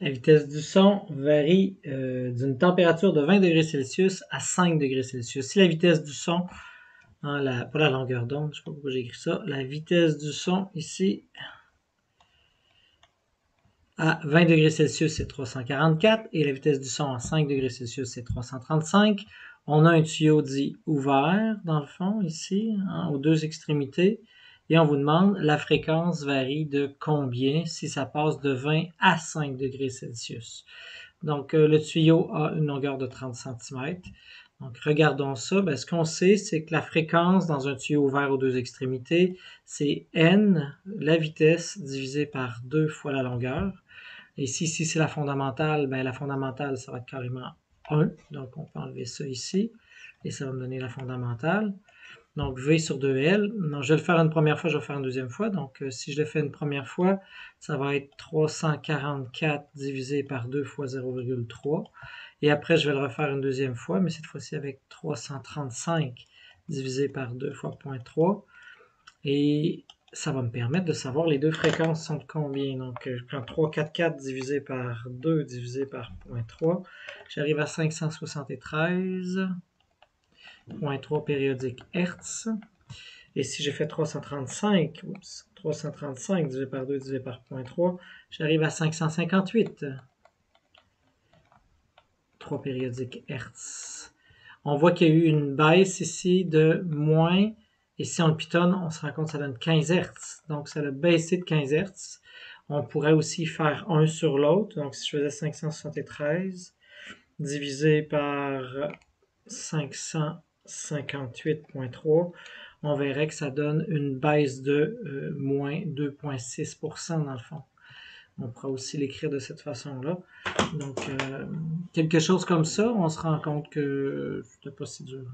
La vitesse du son varie d'une température de 20 degrés Celsius à 5 degrés Celsius. Si la vitesse du son, hein, pas la longueur d'onde, je ne sais pas pourquoi j'ai écrit ça, la vitesse du son ici à 20 degrés Celsius c'est 344 et la vitesse du son à 5 degrés Celsius c'est 335. On a un tuyau dit ouvert dans le fond ici, hein, aux deux extrémités. Et on vous demande la fréquence varie de combien si ça passe de 20 à 5 degrés Celsius. Donc, le tuyau a une longueur de 30 cm. Donc, regardons ça. Ben, ce qu'on sait, c'est que la fréquence dans un tuyau ouvert aux deux extrémités, c'est n, la vitesse, divisée par 2 fois la longueur. Et si c'est la fondamentale, ben, la fondamentale, ça va être carrément 1. Donc, on peut enlever ça ici. Et ça va me donner la fondamentale. Donc, V sur 2L. Non, je vais le faire une première fois, je vais le faire une deuxième fois. Donc, si je le fais une première fois, ça va être 344 divisé par 2 fois 0,3. Et après, je vais le refaire une deuxième fois, mais cette fois-ci avec 335 divisé par 2 fois 0,3. Et ça va me permettre de savoir les deux fréquences sont de combien. Donc, je prends 344 divisé par 2 divisé par 0,3. J'arrive à 573,3 périodiques Hertz. Et si j'ai fait 335 divisé par 2 divisé par 0,3, j'arrive à 558. 3 périodiques Hertz. On voit qu'il y a eu une baisse ici de moins, et si on le pitonne, on se rend compte que ça donne 15 Hertz. Donc, ça a baissé de 15 Hertz. On pourrait aussi faire un sur l'autre. Donc, si je faisais 573 divisé par 558,3, on verrait que ça donne une baisse de moins 2,6% dans le fond. On pourra aussi l'écrire de cette façon-là. Donc, quelque chose comme ça, on se rend compte que c'était pas si dur.